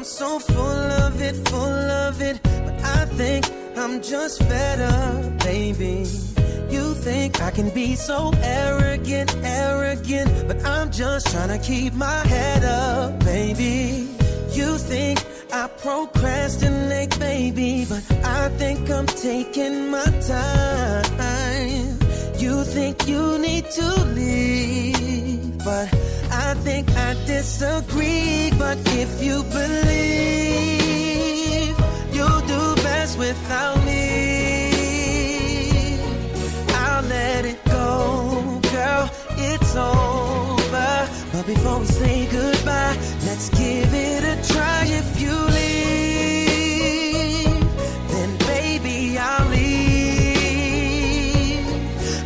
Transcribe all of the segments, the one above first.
so full of it, but I think I'm just fed up, baby. You think I can be so arrogant, but I'm just trying to keep my head up, baby. You think I procrastinate, baby, but I think I'm taking my time. You think you need to leave, but I think I disagree. But if you believe you'll do best without me, I'll let it go, girl, it's over. But before we say goodbye, let's give it a try. If you leave, then baby I'll leave.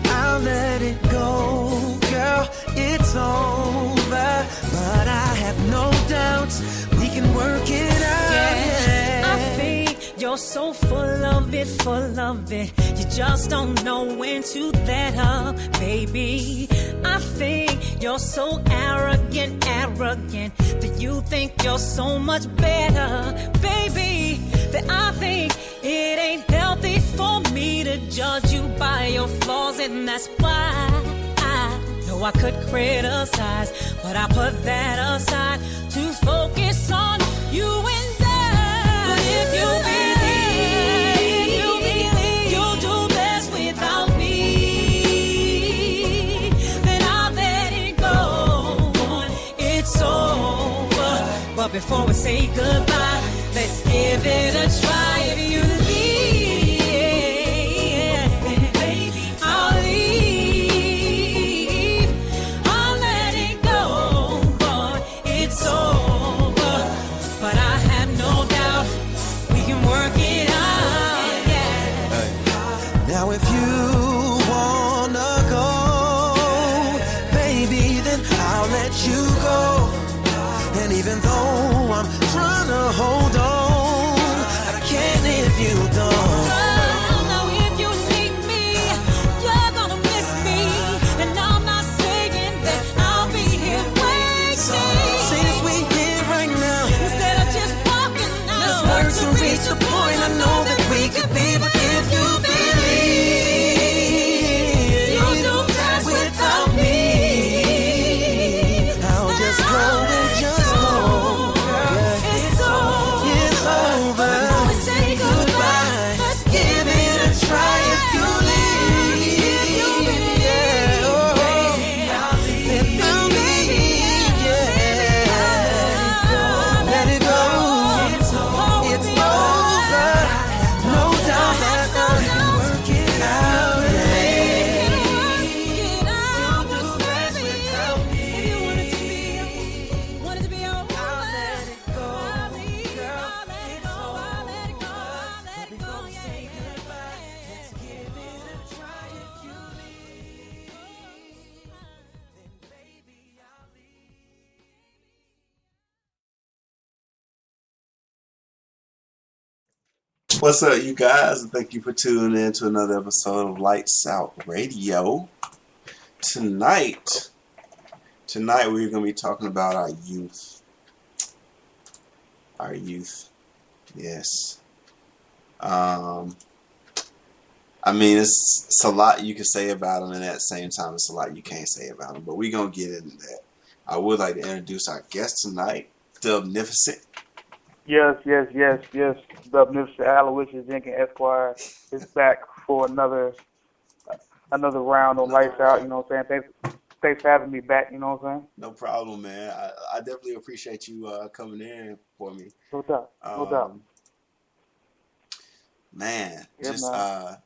I'll let it go, girl, it's over. But I have no doubts we can work it out. Yeah. I think you're so full of it. You just don't know when to let up, baby. I think you're so arrogant, that you think you're so much better, baby. That I think it ain't healthy for me to judge you by your flaws, and that's why I know I could criticize, but I put that aside to focus on you and I. But if you believe you'll do best without me, then I'll let it go. It's over. But before we say goodbye, let's give it a try. If you leave, baby, I'll leave. I'll let it go, but it's over. But I have no doubt we can work it out, yeah. Now if you wanna go, baby, then I'll let you go. And even though I'm trying to hold on, I can't if you don't. Now if you need me, you're gonna miss me. And I'm not saying that I'll be here waiting. Since we're here right now, Instead of just walking out, let's work to reach the point I know that we could be. But if you believe you'll do best without me, I'll just go and just go. It's over. It's over. Before we say goodbye, let's give it a try. If you leave, Yeah, oh, let it go. It's over. No doubt that I can work it out. You'll do best without me. I'll let it go, girl. It's over. Before we say goodbye, let's give it a try. If you leave, then baby I'll leave. What's up, you guys? Thank you for tuning in to another episode of Lights Out Radio. Tonight we're going to be talking about our youth. Our youth, yes. I mean, it's a lot you can say about them, and at the same time, it's a lot you can't say about them. But we're going to get into that. I would like to introduce our guest tonight, the Omnificent. Yes. The Omnificent Aloysius Jenkins Esquire is back for another round on Lights Out. You know what I'm saying? Thanks for having me back. You know what I'm saying? No problem, man. I definitely appreciate you coming in for me. No doubt. Man, Yeah, just man.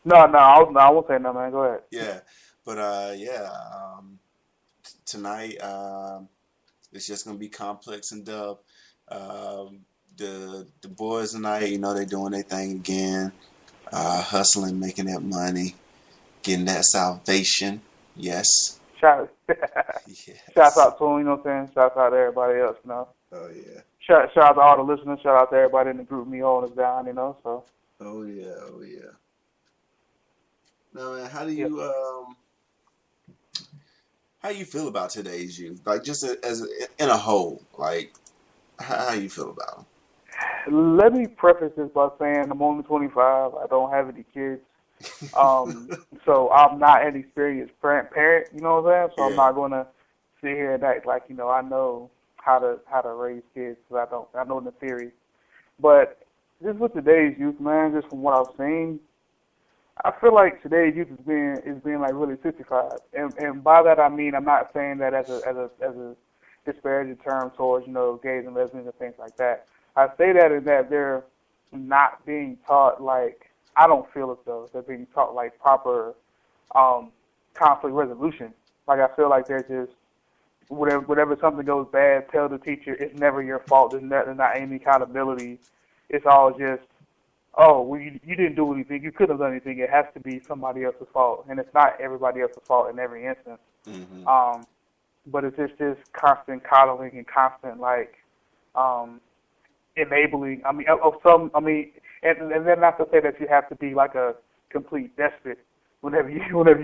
No, I won't say no, man. Go ahead. yeah, but tonight it's just gonna be Complex and Dub. The boys tonight, you know, they doing their thing again, hustling, making that money, getting that salvation. Yes. Shouts Yes. out to him, you know what I'm saying? Shouts out to everybody else, you know. Oh yeah. Shout out to all the listeners. Shout out to everybody in the group, me holding us down, you know. So. Oh yeah. Now, man, how do you how you feel about today's youth? Like, just as in a whole, like, How you feel about Let me preface this by saying I'm only 25. I don't have any kids. So I'm not an experienced parent, you know what I'm saying? So I'm Yeah. not going to sit here and act like, I know how to raise kids, because I don't. I know the theory. But just with today's youth, man, just from what I've seen, I feel like today's youth is being like really sissified. And by that I mean, I'm not saying that as a disparaging term towards, gays and lesbians and things like that. I say that in that they're not being taught, like, I don't feel as though they're being taught like proper conflict resolution. Like, I feel like they're just, whatever something goes bad, tell the teacher it's never your fault. There's not any accountability. It's all just, oh, well, you didn't do anything. You couldn't have done anything. It has to be somebody else's fault, and it's not everybody else's fault in every instance. Mm-hmm. But it's just this constant coddling and constant, like, enabling. I mean, of some. I mean, and then not to say that you have to be like a complete despot whenever you raise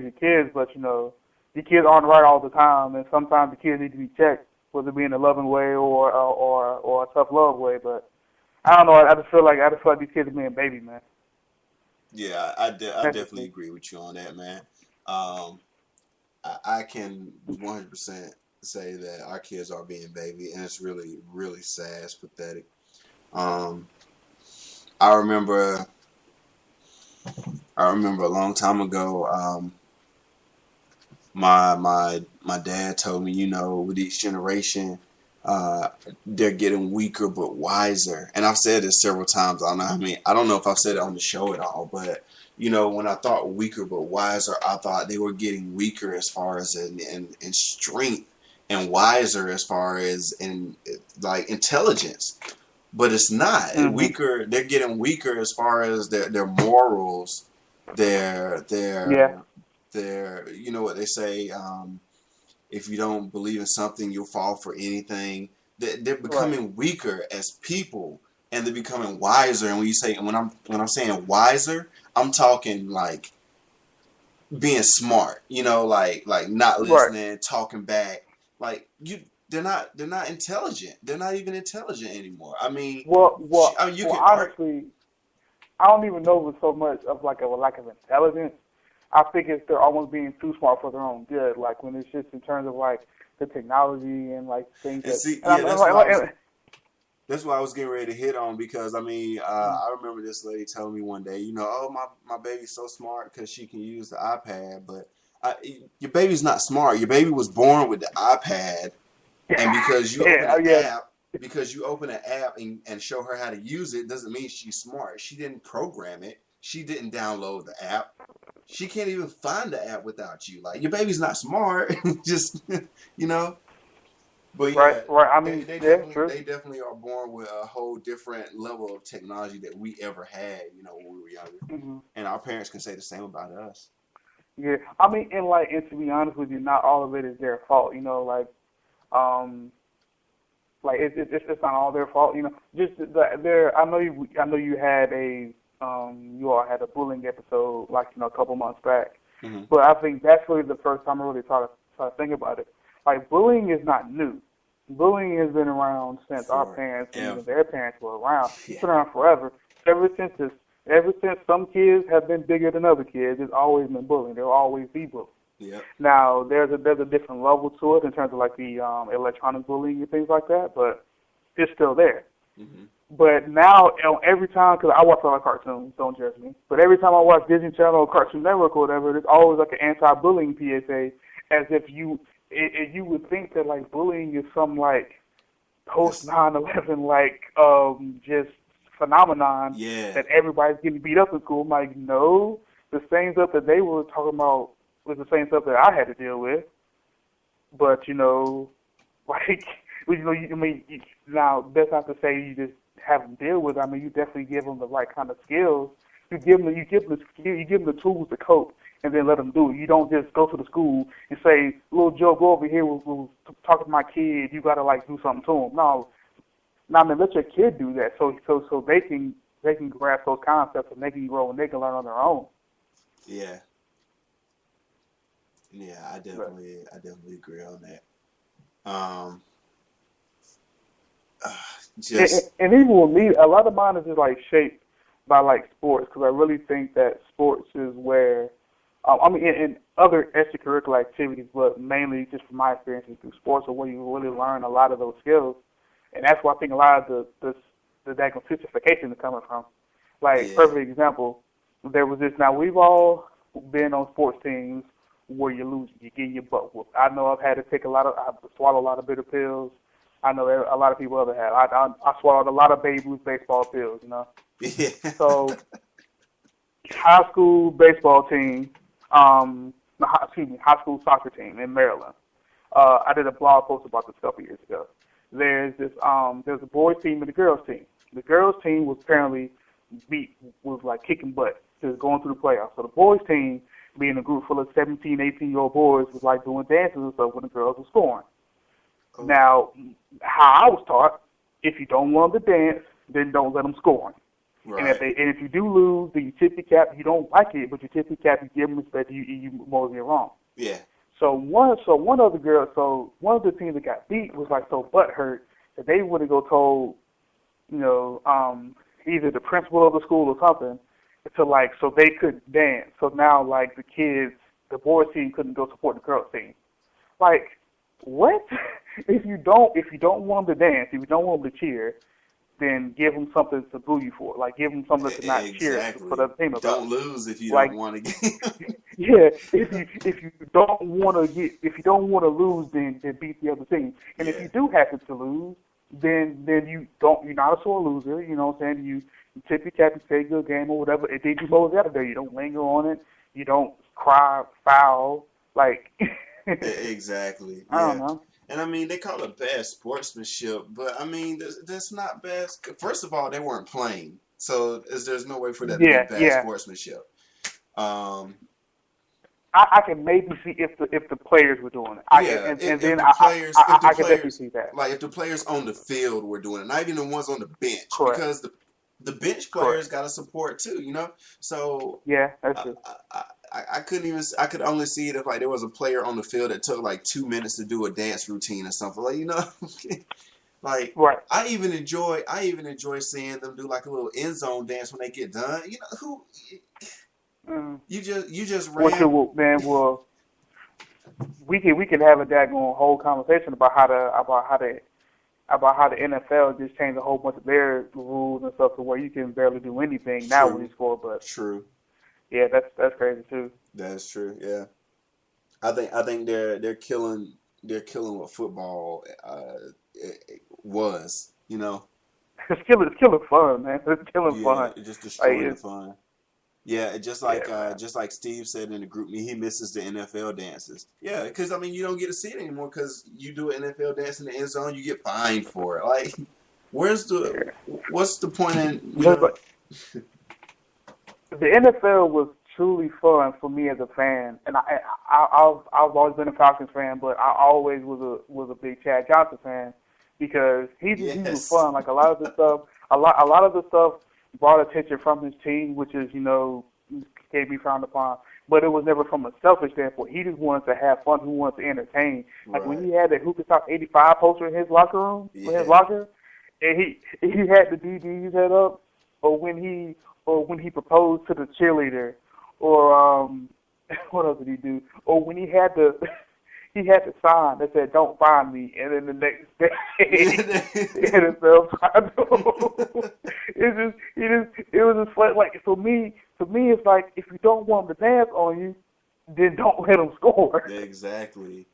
your kids, but your kids aren't right all the time, and sometimes the kids need to be checked, whether it be in a loving way or a tough love way. But I don't know. I just feel like these kids are being baby, man. Yeah, I definitely agree with you on that, man. I can 100% say that our kids are being baby, and it's really, really sad. It's pathetic. I remember a long time ago, my dad told me, with each generation, they're getting weaker but wiser. And I've said this several times. I don't know if I've said it on the show at all, but when I thought weaker but wiser, I thought they were getting weaker as far as in strength, and wiser as far as in like intelligence. But it's not. Mm-hmm. Weaker. They're getting weaker as far as their morals, their you know what they say, if you don't believe in something, you'll fall for anything. They're becoming weaker as people, and they're becoming wiser. And when I'm saying wiser, I'm talking like being smart, like not listening, talking back. Like they're not intelligent. They're not even intelligent anymore. I mean, honestly, I don't even know if it's so much of like a lack of intelligence. I think they're almost being too smart for their own good. Like when it's just in terms of like the technology and like things. That's what I was getting ready to hit on, because I remember this lady telling me one day, my baby's so smart because she can use the iPad, but your baby's not smart. Your baby was born with the iPad, and because you open an app and show her how to use it doesn't mean she's smart. She didn't program it. She didn't download the app. She can't even find the app without you. Like, your baby's not smart. Just, But right. I mean, they definitely are born with a whole different level of technology that we ever had, when we were younger. Mm-hmm. And our parents can say the same about us. Yeah, I mean, and to be honest with you, not all of it is their fault. It's not all their fault. Just I know you had you all had a bullying episode a couple months back, Mm-hmm. but I think that's really the first time I really started to think about it. Like, bullying is not new. Bullying has been around since our parents and their parents were around. It's been around forever. Ever since some kids have been bigger than other kids, there's always been bullying. There will always be bullying. Yep. Now, there's a different level to it in terms of like the electronic bullying and things like that, but it's still there. Mm-hmm. But now, every time, because I watch a lot of cartoons, don't judge me, but every time I watch Disney Channel or Cartoon Network or whatever, there's always like an anti-bullying PSA, as if you would think that like bullying is some like post 9/11 just phenomenon that everybody's getting beat up in school. I'm like, no, the same stuff that they were talking about was the same stuff that I had to deal with. But now that's not to say you just have them deal with it. I mean, you definitely give them the right kind of skills. You give them the tools to cope, and then let them do it. You don't just go to the school and say, "Little Joe, go over here. We'll talk to my kid. You gotta do something to him." No, I mean, let your kid do that, so they can grasp those concepts and they can grow and they can learn on their own. Yeah. Yeah, I definitely agree on that. just and even with me, a lot of mine is just like shaped by like sports because I really think that sports is where, I mean, in other extracurricular activities, but mainly just from my experiences through sports, are where you really learn a lot of those skills, and that's where I think a lot of the that consistentification is coming from. Like, yeah. perfect example, there was this. Now we've all been on sports teams where you lose, you get your butt whooped. I know I've had to I've swallowed a lot of bitter pills. I know a lot of people ever have. I swallowed a lot of Babe Ruth baseball pills, you know. Yeah. So, high school baseball team, high school soccer team in Maryland. I did a blog post about this a couple years ago. There's a boys team and a girls team. The girls team was apparently was like kicking butt, just going through the playoffs. So the boys team, being a group full of 17, 18-year-old boys, was like doing dances and stuff when the girls were scoring. Oh. Now, how I was taught, if you don't want them to dance, then don't let them score. Right. And if you do lose, then you tip your cap. You don't like it, but you tip your cap. You give them respect. You mosey wrong. Yeah. So one of the teams that got beat was like so butthurt that they would have told, either the principal of the school or something, so they could dance. So now like the boys team couldn't go support the girls team. Like, what? If you don't want them to dance, if you don't want them to cheer, then give them something to boo you for. Like, give them something to not cheer for the team about. Don't lose if you don't want to get. Yeah, if you don't want to lose, then beat the other team. And if you do happen to lose, then you're not a sore loser. You know what I'm saying? You tip your cap, you say good game or whatever, and then you mosey out of there. You don't linger on it. You don't cry foul. Like. Exactly. I don't know. And I mean, they call it bad sportsmanship, but I mean, that's not bad. First of all, they weren't playing, so there's no way for that to be bad sportsmanship. I can maybe see if the players were doing it. I can definitely see that. Like if the players on the field were doing it, not even the ones on the bench, Correct. Because the bench players got to support too, So yeah, that's true. I could only see it if like there was a player on the field that took like 2 minutes to do a dance routine or something, like right. I even enjoy seeing them do like a little end zone dance when they get done. You just ran. Well, we can have a daggone whole conversation about how the NFL just changed a whole bunch of their rules and stuff to where you can barely do anything now when you score. But true. Yeah, that's crazy too. That's true. Yeah, I think they're killing what football was. It's killing fun, man. It's killing fun. It's just destroying the fun. Yeah, just like Steve said in the group me, he misses the NFL dances. Yeah, because I mean you don't get to see it anymore because you do an NFL dance in the end zone, you get fined for it. Like, what's the point in The NFL was truly fun for me as a fan, and I've always been a Falcons fan, but I always was a big Chad Johnson fan because he was fun. Like a lot of the stuff brought attention from his team, which is can't be frowned upon. But it was never from a selfish standpoint. He just wanted to have fun. He wanted to entertain. Like when he had that Hoopers Top 85 poster in his locker room, and he had the DBs head up, or when he proposed to the cheerleader, or what else did he do? Or when he had the sign that said "Don't find me," and then the next day the NFL signed him. It was just fun. Like for me, it's like if you don't want them to dance on you, then don't let them score. Exactly.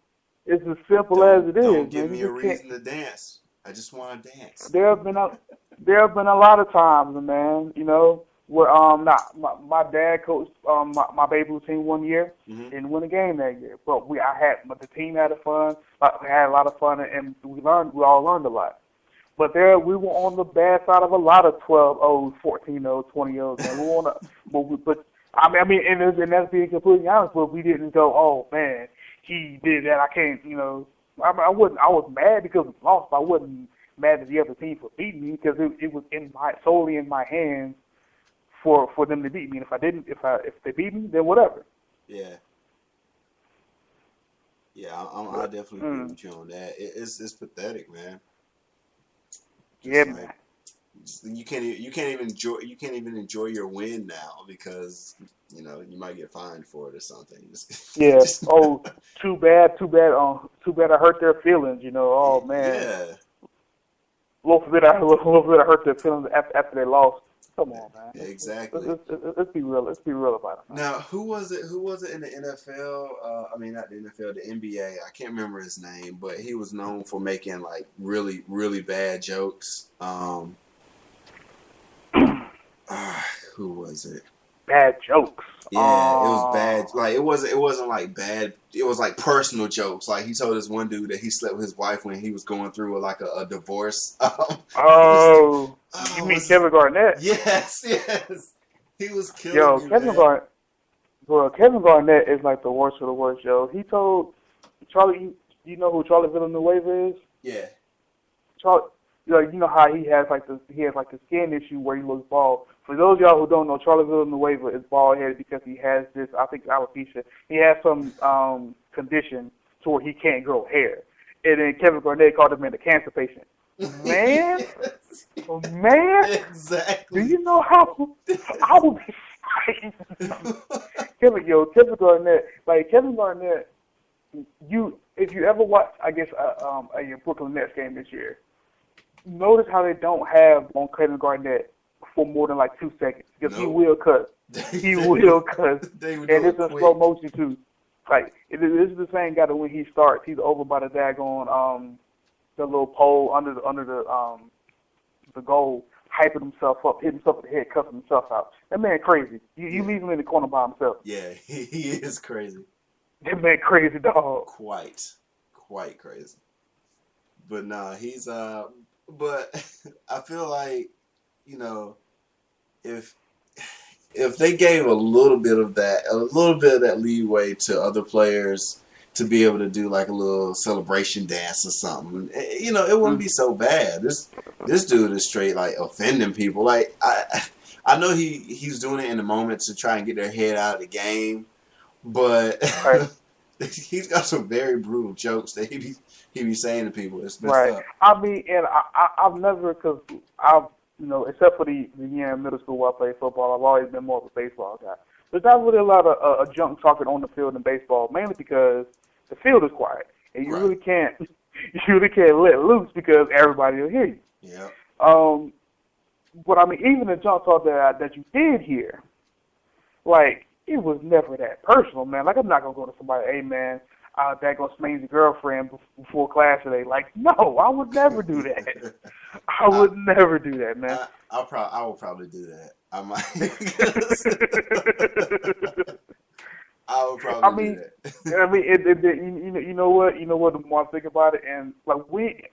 It's as simple as it is. Don't give me a reason to dance. I just want to dance. There have been a lot of times, man. Where my dad coached my Babe Ruth team one year, didn't win a game that year. But the team had fun. We had a lot of fun, and we all learned a lot. But we were on the bad side of a lot of 12-0s, 14-0s, 20-0s, and we want to. And that's being completely honest. But we didn't go, oh man, he did that. I can't, I was mad because we lost. But I wasn't mad at the other team for beating me because it was solely in my hands for them to beat me. And if they beat me, then whatever. Yeah. Yeah, I definitely agree with you on that. It's pathetic, man. Yeah, man. You can't even enjoy your win now because you might get fined for it or something. Yeah. Oh, too bad. Too bad. I hurt their feelings. Oh man. Yeah. Lord forbid I hurt their feelings after they lost. Come on, man. Yeah, exactly. Let's be real. Let's be real about it. Man. Now, who was it in the NFL? I mean, not the NFL, the NBA. I can't remember his name, but he was known for making like really, really bad jokes. Who was it? Bad jokes. Yeah, it was bad. Like it wasn't like bad. It was like personal jokes. Like he told this one dude that he slept with his wife when he was going through like a divorce. You mean Kevin Garnett? Yes. He was killing me, Kevin Garnett. Bro, Kevin Garnett is like the worst of the worst, yo. He told Charlie. You know who Charlie Villanueva is? Yeah. Charlie. You know how he has like the skin issue where he looks bald. For those of y'all who don't know, Charlie Villanueva is bald headed because he has this, I think, alopecia. He has some condition to where he can't grow hair. And then Kevin Garnett called him a cancer patient. Man, man, exactly. do you know how I would be fighting? Kevin Garnett, if you ever watch, I guess, a Brooklyn Nets game this year, notice how they don't have on Kevin Garnett for more than like 2 seconds because he will cuss. He will cuss, and it's in slow motion too. Like this is the same guy that when he starts, he's over by the daggone the little pole under the goal, hyping himself up, hitting himself in the head, cussing himself out. That man crazy. You leave him in the corner by himself. Yeah, he is crazy. That man crazy, dog. Quite crazy. But nah, he's but I feel like, if they gave a little bit of that leeway to other players to be able to do like a little celebration dance or something, it wouldn't be so bad. This dude is straight like offending people. Like I know he's doing it in the moment to try and get their head out of the game, but he's got some very brutal jokes that he be saying to people. It's messed up. I mean, and I've never, because except for the year in middle school where I played football, I've always been more of a baseball guy. There's not really a lot of junk talking on the field in baseball, mainly because the field is quiet and you really can't let loose because everybody will hear you. Yeah. But I mean, even the junk talk that you did hear, like, it was never that personal, man. Like, I'm not gonna go to somebody, hey man, that gonna smash your girlfriend before class today. Like, no, I would never do that. I would never do that, man. I will probably do that. I might. I would probably do that. I mean, you know what? The more I think about it, and like we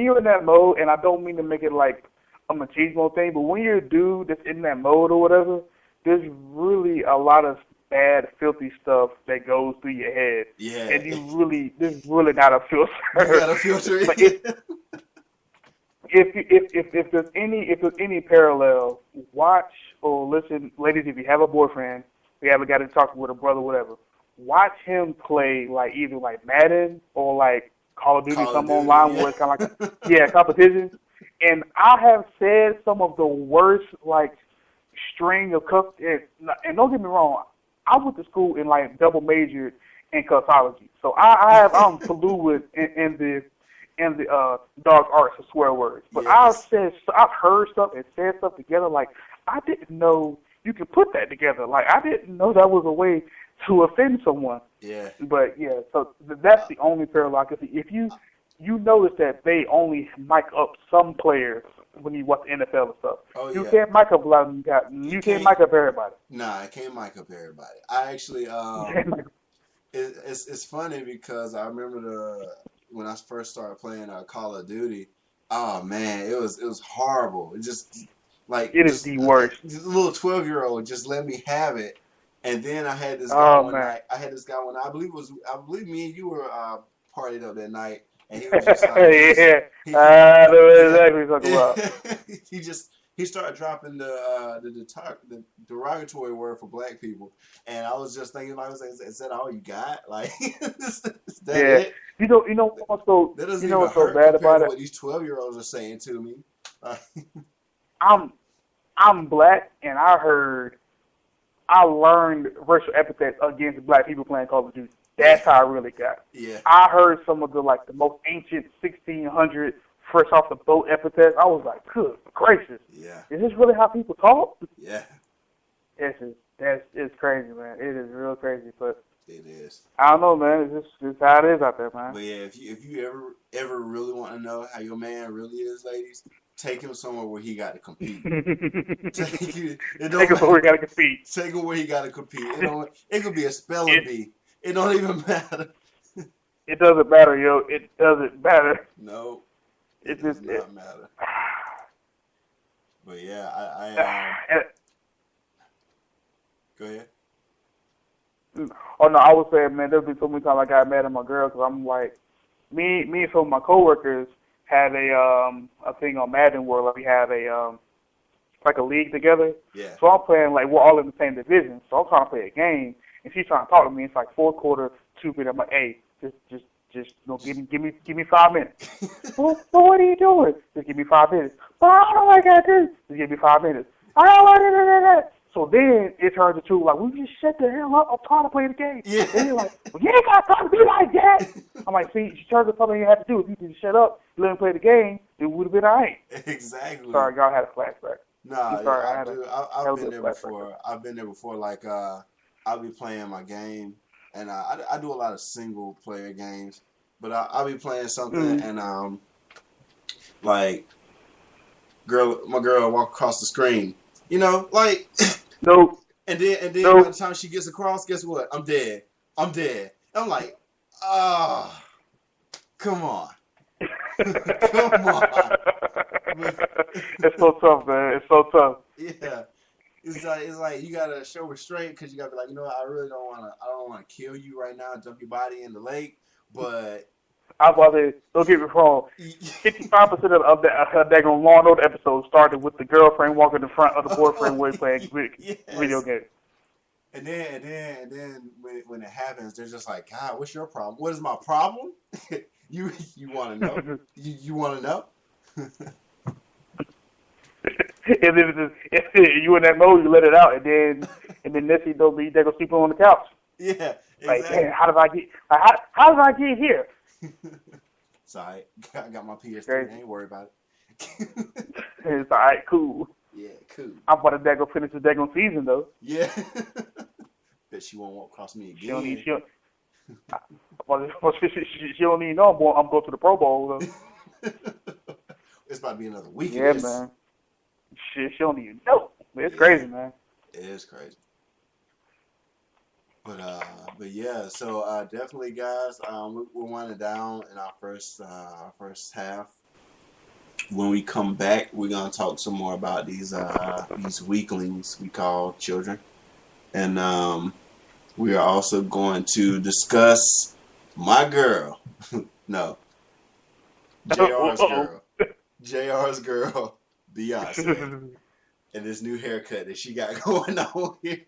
are in that mode, and I don't mean to make it like a machismo thing, but when you're a dude that's in that mode or whatever, there's really a lot of bad, filthy stuff that goes through your head. Yeah. And there's really not a filter. You got a filter. Like if there's any parallel, watch or listen, ladies. If you have a boyfriend, if you have a guy to talk to with a brother, whatever, watch him play like either like Madden or like Call of Duty, online where it's kind of like a competition. And I have said some of the worst like string of cuss. And don't get me wrong, I went to school and like double majored in cussology, so I'm fluid in the dark arts of swear words. But I've heard stuff and said stuff together like I didn't know you could put that together. Like I didn't know that was a way to offend someone. Yeah. But yeah, so that's the only parallel I can see. If you notice that they only mic up some players when you watch the NFL and stuff. You can't mic up a lot of them guys. You can't mic up everybody. Nah, I can't mic up everybody. I actually, it's funny because I remember when I first started playing Call of Duty. Oh man, it was horrible. It just like it is the worst. This little 12-year-old just let me have it, and then I had this guy one night. I had this guy one night. I believe me and you were partied up that night. And he was just like, I know exactly what you're talking about. he just he started dropping the derogatory word for black people, and I was just thinking, like, is that all you got? Like, is that it? You know what's so That doesn't you know even what's so hurt bad compared about to it? what these 12-year-olds are saying to me. I'm black, and I learned racial epithets against black people playing Call of Duty. That's how I really got. Yeah. I heard some of the most ancient 1600 fresh off the boat epithets. I was like, good gracious. Yeah. Is this really how people talk? Yeah. It's crazy, man. It is real crazy, but it is. I don't know, man. It's just how it is out there, man. But yeah, if you ever really want to know how your man really is, ladies, take him somewhere where he got to compete. Take him somewhere he got to compete. Take him where he got to compete. It could be a spelling bee. It don't even matter. It doesn't matter, yo. It doesn't matter. No. It does not matter. But yeah, I go ahead. Oh no, I was saying, man, there's been so many times I got mad at my girl because I'm like, me and some of my coworkers had a thing on Madden where we had a league together. Yeah. So I'm playing we're all in the same division. So I'm trying to play a game, and she's trying to talk to me. It's like fourth quarter, 2 minutes. I'm like, hey, just give me 5 minutes. well, what are you doing? Just give me 5 minutes. Well, I don't know what I gotta do. Just give me 5 minutes. I don't want to. So then it turns into will you just shut the hell up? I'm trying to play the game. Yeah. And you're like, well, you ain't got time to be like that. I'm like, see, she turns to something you have to do. If you could shut up, let him play the game, it would have been all right. Exactly. Sorry, y'all had a flashback. Nah, sorry, I've been there before. I've been there before. Like, I'll be playing my game, and I do a lot of single player games, but I'll be playing something, and my girl walk across the screen, like. Nope. And then by the time she gets across, guess what? I'm dead. I'm like, come on. Come on. It's so tough, man. It's so tough. Yeah. It's like you gotta show restraint because you gotta be like, you know what, I don't wanna kill you right now, dump your body in the lake, but I was about to say, don't get me wrong. 55% of that daggone Law and Order episode started with the girlfriend walking in front of the boyfriend while playing video games. And then when it happens, they're just like, God, what's your problem? What is my problem? you want to know? You want to know? And then you in that mode, you let it out, and then next thing you they're gonna sleep on the couch. Yeah, exactly. Like, man, how did I get here? It's all right. I got my PS3. I ain't worried about it. It's all right, cool. Yeah, cool. I'm about to finish the daggone season, though. Yeah. Bet she won't walk across me again. She don't even know I'm going to the Pro Bowl, though. It's about to be another week. Yeah, man. She don't even know. It's crazy, man. It is crazy. But yeah, so definitely, guys, we're winding down in our first half. When we come back, we're gonna talk some more about these weaklings we call children, and we are also going to discuss my girl, no, JR's girl, Beyonce, and this new haircut that she got going on here.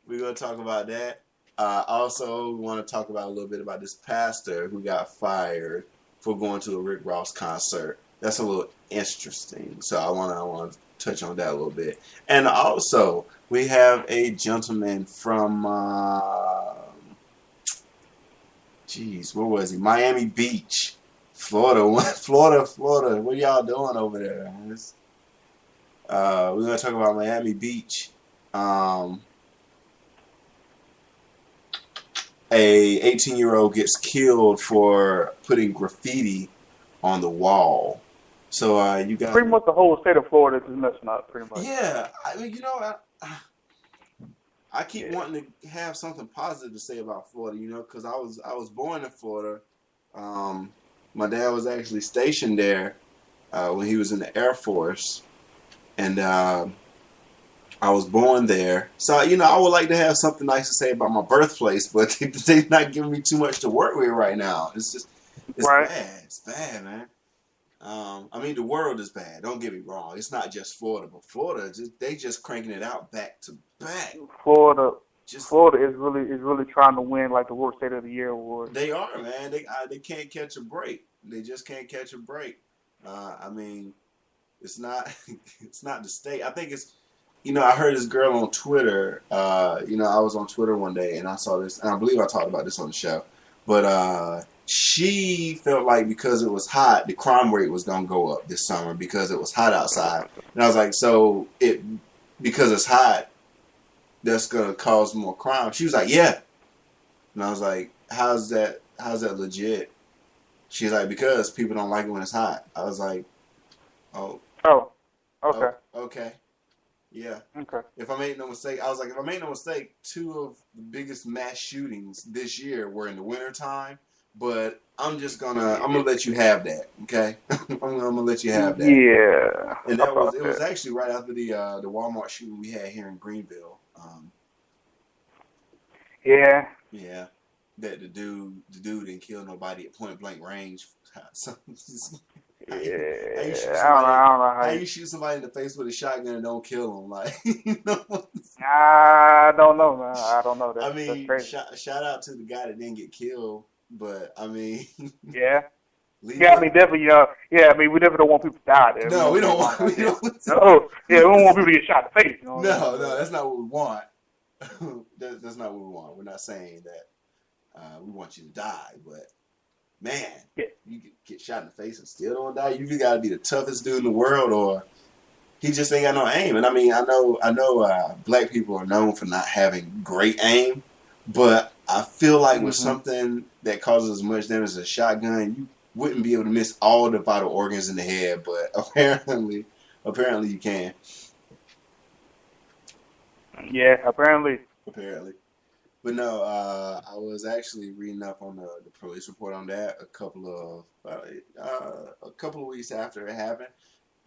We're going to talk about that. Also, we want to talk about a little bit about this pastor who got fired for going to a Rick Ross concert. That's a little interesting. So I want to touch on that a little bit. And also, we have a gentleman from, where was he? Miami Beach, Florida. Florida. What y'all doing over there? We're going to talk about Miami Beach. A 18-year-old gets killed for putting graffiti on the wall. So you got pretty much the whole state of Florida is messing up, pretty much. Yeah, I mean, I keep wanting to have something positive to say about Florida, because I was born in Florida. My dad was actually stationed there when he was in the Air Force, and I was born there. So, I would like to have something nice to say about my birthplace, but they're not giving me too much to work with right now. It's bad. It's bad, man. I mean, the world is bad. Don't get me wrong. It's not just Florida, but Florida, they just cranking it out back to back. Florida Just is really trying to win like the Worst State of the Year award. they are, man. They can't catch a break. They just can't catch a break. I mean, it's not it's not the state. I think it's I heard this girl on Twitter. I was on Twitter one day and I saw this, and I believe I talked about this on the show. But she felt like because it was hot, the crime rate was gonna go up this summer because it was hot outside. And I was like, so because it's hot, that's gonna cause more crime. She was like, yeah. And I was like, how's that legit? She's like, because people don't like it when it's hot. I was like, oh. Oh, okay. Okay. Yeah. Okay. If I made no mistake, I was like, if I made no mistake, 2 of the biggest mass shootings this year were in the wintertime. But I'm gonna let you have that, okay? I'm gonna let you have that. Yeah. And it was actually right after the Walmart shooting we had here in Greenville. Yeah. Yeah. That the dude didn't kill nobody at point blank range. I don't know how you shoot somebody in the face with a shotgun and don't kill them, like I don't know, man. I don't know. That's crazy. Shout out to the guy that didn't get killed, but I mean, yeah. Yeah, I mean, definitely, yeah, I mean, we definitely don't want people to die there. No, we don't want. we don't want people to get shot in the face. No, that's not what we want. That's not what we want. We're not saying that we want you to die, but man, you get shot in the face and still don't die. You got to be the toughest dude in the world, or he just ain't got no aim. And I mean, I know, black people are known for not having great aim, but I feel like with something that causes as much damage as a shotgun, you wouldn't be able to miss all the vital organs in the head. But apparently you can. Yeah, apparently. But no, I was actually reading up on the police report on that a couple of weeks after it happened.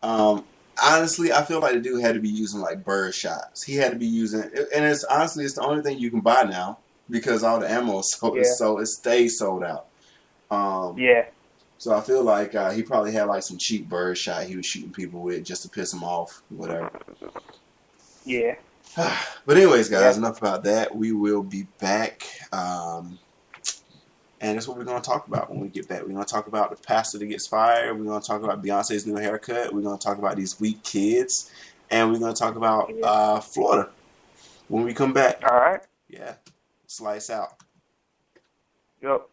Honestly, I feel like the dude had to be using like bird shots. He had to be using, and it's the only thing you can buy now because all the ammo is so it stays sold out. So I feel like he probably had like some cheap bird shot he was shooting people with just to piss them off, whatever. Yeah. But anyways, guys, enough about that. We will be back. And that's what we're going to talk about when we get back. We're going to talk about the pastor that gets fired. We're going to talk about Beyonce's new haircut. We're going to talk about these weak kids. And we're going to talk about Florida when we come back. All right. Yeah. Slice out. Yep.